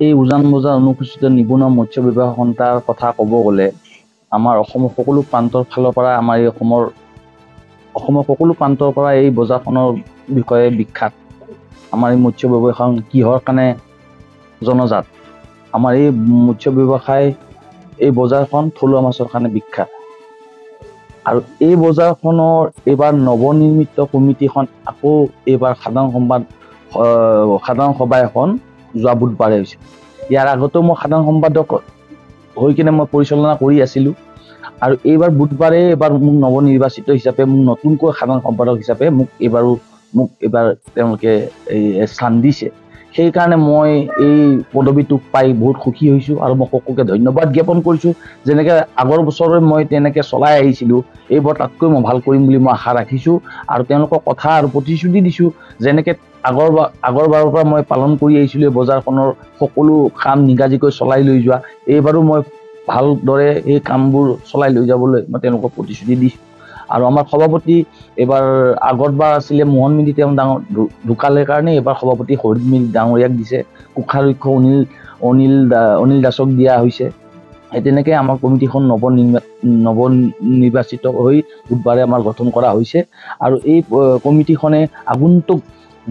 এই উজান বজাৰ অনুসূচিত নিবনুৱা মৎস্য ব্যৱসায় সন্থাৰ কথা ক'ব গ'লে আমাৰ অসমৰ সকলো প্ৰান্তৰ ফালৰ পৰা আমাৰ এই অসমৰ সকলো প্ৰান্তৰ পৰা এই বজাৰখনৰ বিষয়ে বিখ্যাত। আমাৰ এই মৎস্য ব্যৱসায় কিহৰ কাৰণে জনজাত? আমাৰ এই মৎস্য ব্যৱসায় এই বজাৰখন থলুৱা মাছৰ কাৰণে বিখ্যাত। আৰু এই বজাৰখনৰ এইবাৰ নৱনিৰ্মিত কমিটিখন আকৌ এইবাৰ সাধাৰণ সভা এখন যোৱা বুধবাৰে হৈছে। ইয়াৰ আগতেও মই সাধাৰণ সম্পাদক হৈ কিনে মই পৰিচালনা কৰি আছিলোঁ। আৰু এইবাৰ বুধবাৰে মোক নৱনিৰ্বাচিত হিচাপে মোক নতুনকৈ সাধাৰণ সম্পাদক হিচাপে মোক এইবাৰ তেওঁলোকে স্থান দিছে। সেইকাৰণে মই এই পদবীটোক পাই বহুত সুখী হৈছোঁ আৰু মই সকলোকে ধন্যবাদ জ্ঞাপন কৰিছোঁ। যেনেকৈ আগৰ বছৰে মই তেনেকৈ চলাই আহিছিলোঁ, এইবাৰ তাতকৈ মই ভাল কৰিম বুলি মই আশা ৰাখিছোঁ আৰু তেওঁলোকক কথা আৰু প্ৰতিশ্ৰুতি দিছোঁ। যেনেকৈ আগৰবাৰৰ পৰা মই পালন কৰি আহিছিলোঁ এই বজাৰখনৰ সকলো কাম নিগাজিকৈ চলাই লৈ যোৱা, এইবাৰো মই ভালদৰে এই কামবোৰ চলাই লৈ যাবলৈ মই তেওঁলোকক প্ৰতিশ্ৰুতি দিছোঁ। আৰু আমাৰ সভাপতি এইবাৰ আগৰবাৰ আছিলে মোহন মিলি, তেওঁ ঢুকালে কাৰণে এইবাৰ সভাপতি হৰিত মিলি ডাঙৰীয়াক দিছে, কোষাধ্যক্ষ অনিল দাসক দিয়া হৈছে। সেই তেনেকৈ আমাৰ কমিটিখন নৱনিৰ্বাচিত হৈ বুধবাৰে আমাৰ গঠন কৰা হৈছে। আৰু এই কমিটিখনে আগন্তুক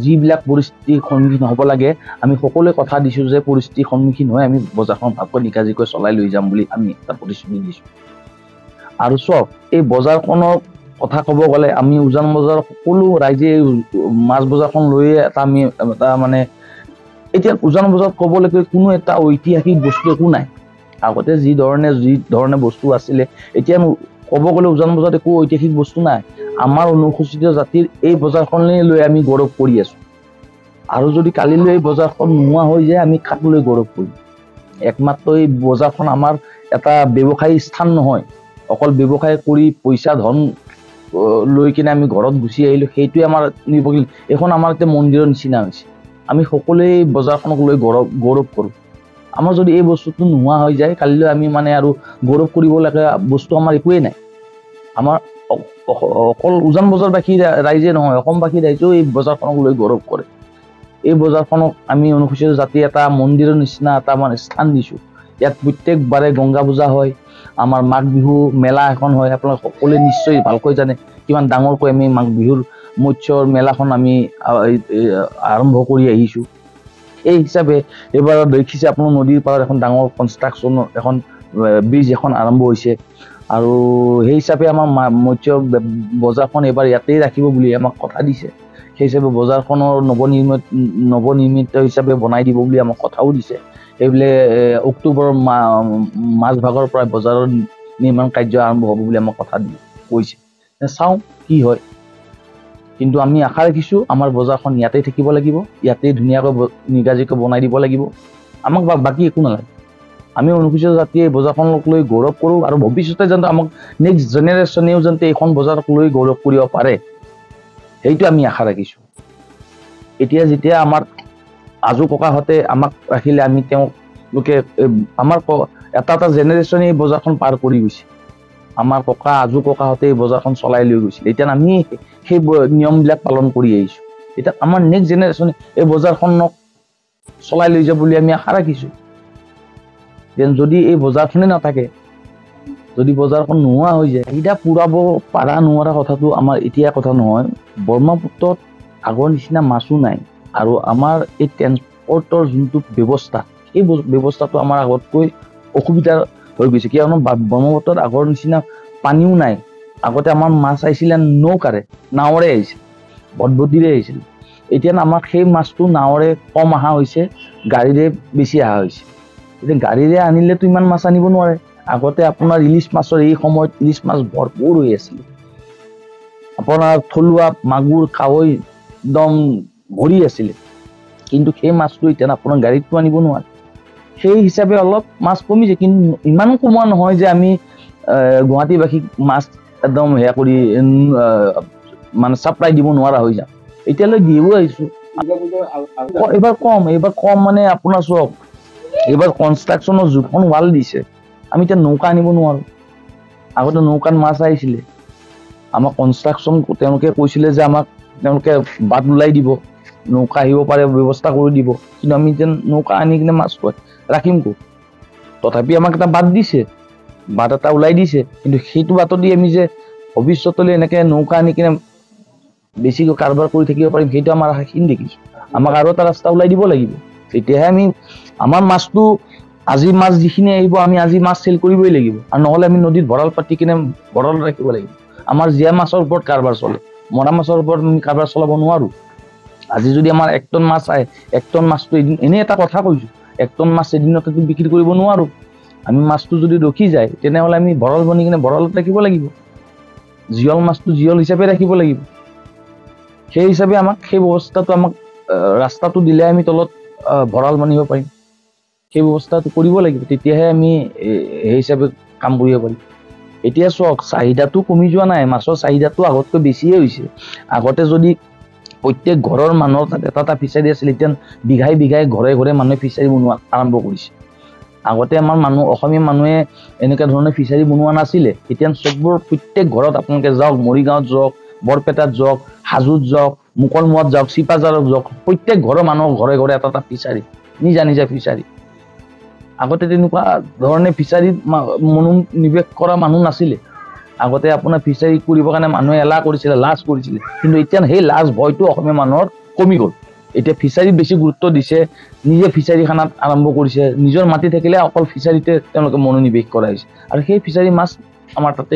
যিবিলাক পৰিস্থিতিৰ সন্মুখীন হ'ব লাগে, আমি সকলোৱে কথা দিছোঁ যে পৰিস্থিতিৰ সন্মুখীন হৈ আমি বজাৰখন ভালকৈ নিগাজিকৈ চলাই লৈ যাম বুলি আমি এটা প্ৰতিশ্ৰুতি দিছোঁ। আৰু চাওক, এই বজাৰখনৰ কথা ক'ব গ'লে আমি উজান বজাৰ সকলো ৰাইজে মাছ বজাৰখন লৈয়ে এটা মানে এতিয়া উজান বজাৰত ক'বলৈকে কোনো এটা ঐতিহাসিক বস্তু একো নাই। আগতে যি ধৰণে বস্তু আছিলে, এতিয়া ক'ব গ'লে উজান বজাৰত একো ঐতিহাসিক বস্তু নাই। আমাৰ অনুসূচিত জাতিৰ এই বজাৰখনলৈ লৈ আমি গৌৰৱ কৰি আছোঁ। আৰু যদি কালিলৈ এই বজাৰখন নোহোৱা হৈ যায়, আমি কাক লৈ গৌৰৱ কৰিম? একমাত্ৰ এই বজাৰখন আমাৰ এটা ব্যৱসায়ী স্থান নহয়। অকল ব্যৱসায় কৰি পইচা ধন লৈ কিনে আমি ঘৰত গুচি আহিলোঁ, সেইটোৱে আমাৰ নিৰ্ভৰশীল। এইখন আমাৰ এতিয়া মন্দিৰৰ নিচিনা হৈছে। আমি সকলোৱে এই বজাৰখনক লৈ গৌৰৱ কৰোঁ। আমাৰ যদি এই বস্তুটো নোহোৱা হৈ যায়, কালিলৈ আমি মানে আৰু গৌৰৱ কৰিব লগা বস্তু আমাৰ একোৱেই নাই। আমাৰ অকল উজান বজাৰবাসী ৰাইজে নহয়, অসমবাসী ৰাইজেও এই বজাৰখনক লৈ গৌৰৱ কৰে। এই বজাৰখনক আমি অনুসূচিত জাতি এটা মন্দিৰৰ নিচিনা এটা আমাৰ স্থান দিছোঁ। ইয়াত প্ৰত্যেকবাৰে গংগা পূজা হয়, আমাৰ মাঘ বিহু মেলা এখন হয়। আপোনালোকে সকলোৱে নিশ্চয় ভালকৈ জানে কিমান ডাঙৰকৈ আমি মাঘ বিহুৰ মৎস্যৰ মেলাখন আমি আৰম্ভ কৰি আহিছোঁ। এই হিচাপে এইবাৰ দেখিছে আপোনাৰ নদীৰ পাৰত এখন ডাঙৰ কনষ্ট্ৰাকশ্যনৰ এখন ব্ৰিজ এখন আৰম্ভ হৈছে। আৰু সেই হিচাপে আমাৰ মৎস্য বজাৰখন এইবাৰ ইয়াতেই ৰাখিব বুলি আমাক কথা দিছে। সেই হিচাপে বজাৰখনৰ নৱনিৰ্মিত হিচাপে বনাই দিব বুলি আমাক কথাও দিছে। এইবোলে অক্টোবৰৰ মাজভাগৰ পৰা বজাৰৰ নিৰ্মাণ কাৰ্য আৰম্ভ হ'ব বুলি আমাক কথা কৈছে। চাওঁ কি হয়, কিন্তু আমি আশা ৰাখিছোঁ আমাৰ বজাৰখন ইয়াতেই থাকিব লাগিব, ইয়াতেই ধুনীয়াকৈ নিগাজিকৈ বনাই দিব লাগিব। আমাক বাকী একো নালাগে। আমি অনুসূচিত জাতিয়ে এই বজাৰখনক লৈ গৌৰৱ কৰোঁ আৰু ভৱিষ্যতে যাতে আমাক নেক্সট জেনেৰেশ্যনেও যাতে এইখন বজাৰক লৈ গৌৰৱ কৰিব পাৰে, সেইটো আমি আশা ৰাখিছোঁ। এতিয়া যেতিয়া আমাৰ আজু ককাহঁতে আমাক ৰাখিলে, আমি তেওঁলোকে আমাৰ এটা জেনেৰেশ্যনে এই বজাৰখন পাৰ কৰি গৈছে। আমাৰ আজু ককাহঁতে এই বজাৰখন চলাই লৈ গৈছিল। এতিয়া আমি সেই নিয়মবিলাক পালন কৰি আহিছোঁ। এতিয়া আমাৰ নেক্সট জেনেৰেশ্যনে এই বজাৰখনক চলাই লৈ যাব বুলি আমি আশা ৰাখিছোঁ। যেন যদি এই বজাৰখনে নাথাকে, যদি বজাৰখন নোহোৱা হৈ যায়, চাহিদা পূৰাব পাৰা নোৱাৰা কথাটো আমাৰ এতিয়া কথা নহয়। ব্ৰহ্মপুত্ৰত আগৰ নিচিনা মাছো নাই। আৰু আমাৰ এই ট্ৰেন্সপৰ্টৰ যোনটো ব্যৱস্থা, সেই ব্যৱস্থাটো আমাৰ আগতকৈ অসুবিধা হৈ গৈছে। কিয়নো ব্ৰহ্মপুত্ৰত আগৰ নিচিনা পানীও নাই। আগতে আমাৰ মাছ আহিছিলে নাৱেৰে আহিছিল, ভটভটিৰে আহিছিল। এতিয়া আমাক সেই মাছটো নাৱেৰে কম অহা হৈছে, গাড়ীৰে বেছি অহা হৈছে। এতিয়া গাড়ীৰে আনিলেতো ইমান মাছ আনিব নোৱাৰে। আগতে আপোনাৰ ইলিছ মাছৰ এই সময়ত ইলিছ মাছ ভৰপূৰ হৈ আছিল। আপোনাৰ থলুৱা মাগুৰ কাৱৈ একদম ভৰি আছিলে, কিন্তু সেই মাছটো এতিয়া আপোনাৰ গাড়ীতটো আনিব নোৱাৰে। সেই হিচাপে অলপ মাছ কমিছে, কিন্তু ইমানো কমোৱা নহয় যে আমি গুৱাহাটীবাসীক মাছ একদম সেয়া কৰি মানে ছাপ্লাই দিব নোৱাৰা হৈ যাম। এতিয়ালৈ দিও আহিছোঁ। এইবাৰ কম মানে আপোনাৰ চাওক, এইবাৰ কনষ্ট্ৰাকশ্যনৰ যোনখন ৱাল দিছে, আমি এতিয়া নৌকা আনিব নোৱাৰোঁ। আগতে নৌকাত মাছ আহিছিলে, আমাক কনষ্ট্ৰাকশ্যন তেওঁলোকে কৈছিলে যে আমাক তেওঁলোকে বাট ওলাই দিব, নৌকা আহিব পাৰে ব্যৱস্থা কৰি দিব, কিন্তু আমি যেন নৌকা আনি কিনে মাছ ৰাখিম ক'ত? তথাপি আমাক এটা বাট দিছে, বাট এটা ওলাই দিছে, কিন্তু সেইটো বাটত দি আমি যে ভৱিষ্যতলৈ এনেকে নৌকা আনি কিনে বেছিকৈ কাৰবাৰ কৰি থাকিব পাৰিম, সেইটো আমাৰ আশাহীন দেখিছোঁ। আমাক আৰু এটা ৰাস্তা ওলাই দিব লাগিব, তেতিয়াহে আমি আমাৰ মাছটো আজি মাছ যিখিনি আহিব আমি আজি মাছ চেল কৰিবই লাগিব, আৰু নহ'লে আমি নদীত ভঁৰাল পাতি কিনে ভঁৰাল ৰাখিব লাগিব। আমাৰ জীয়া মাছৰ ওপৰত কাৰবাৰ চলে, মৰা মাছৰ ওপৰত আমি কাৰবাৰ চলাব নোৱাৰোঁ। আজি যদি আমাৰ 1 টন মাছ আহে, 1 টন মাছটো এদিন, এনেই এটা কথা কৈছোঁ, 1 টন মাছ এদিনতে বিক্ৰী কৰিব নোৱাৰোঁ। আমি মাছটো যদি ৰখি যায় তেনেহ'লে আমি ভঁৰাল বনি কিনে ভঁৰালত ৰাখিব লাগিব, জীয়ল মাছটো জীয়ল হিচাপে ৰাখিব লাগিব। সেই হিচাপে আমাক সেই ব্যৱস্থাটো আমাক ৰাস্তাটো দিলে আমি তলত ভঁৰাল বান্ধিব পাৰিম, সেই ব্যৱস্থাটো কৰিব লাগিব, তেতিয়াহে আমি সেই হিচাপে কাম কৰিব পাৰিম। এতিয়া চাওক, চাহিদাটো কমি যোৱা নাই, মাছৰ চাহিদাটো আগতকৈ বেছিয়ে হৈছে। আগতে যদি প্ৰত্যেক ঘৰৰ মানুহৰ তাত এটা এটা ফিচাৰী আছিল, এতিয়া বিঘাই বিঘাই ঘৰে ঘৰে মানুহে ফিচাৰী বনোৱা আৰম্ভ কৰিছে। আগতে আমাৰ অসমীয়া মানুহে এনেকুৱা ধৰণে ফিচাৰী বনোৱা নাছিলে, এতিয়া চববোৰ প্ৰত্যেক ঘৰত আপোনালোকে যাওক, মৰিগাঁৱত যাওক, বৰপেটাত যাওক, হাজোত যাওক, মুকলমুৱাত যাওক, চিপাঝাৰত যাওক, প্ৰত্যেক ঘৰৰ মানুহৰ ঘৰে ঘৰে এটা এটা ফিচাৰী, নিজা নিজা ফিচাৰী। আগতে তেনেকুৱা ধৰণে ফিচাৰীত মনোনিৱেশ কৰা মানুহ নাছিলে। আগতে আপোনাৰ ফিচাৰী কৰিবৰ কাৰণে মানুহে এলাহ কৰিছিলে, লাজ কৰিছিলে, কিন্তু এতিয়া সেই লাজ ভয়টো অসমীয়া মানুহৰ কমি গ'ল। এতিয়া ফিচাৰীত বেছি গুৰুত্ব দিছে, নিজে ফিচাৰী খানাত আৰম্ভ কৰিছে, নিজৰ মাটি থাকিলে অকল ফিচাৰীতে তেওঁলোকে মনোনিৱেশ কৰা হৈছে, আৰু সেই ফিচাৰী মাছ আমাৰ তাতে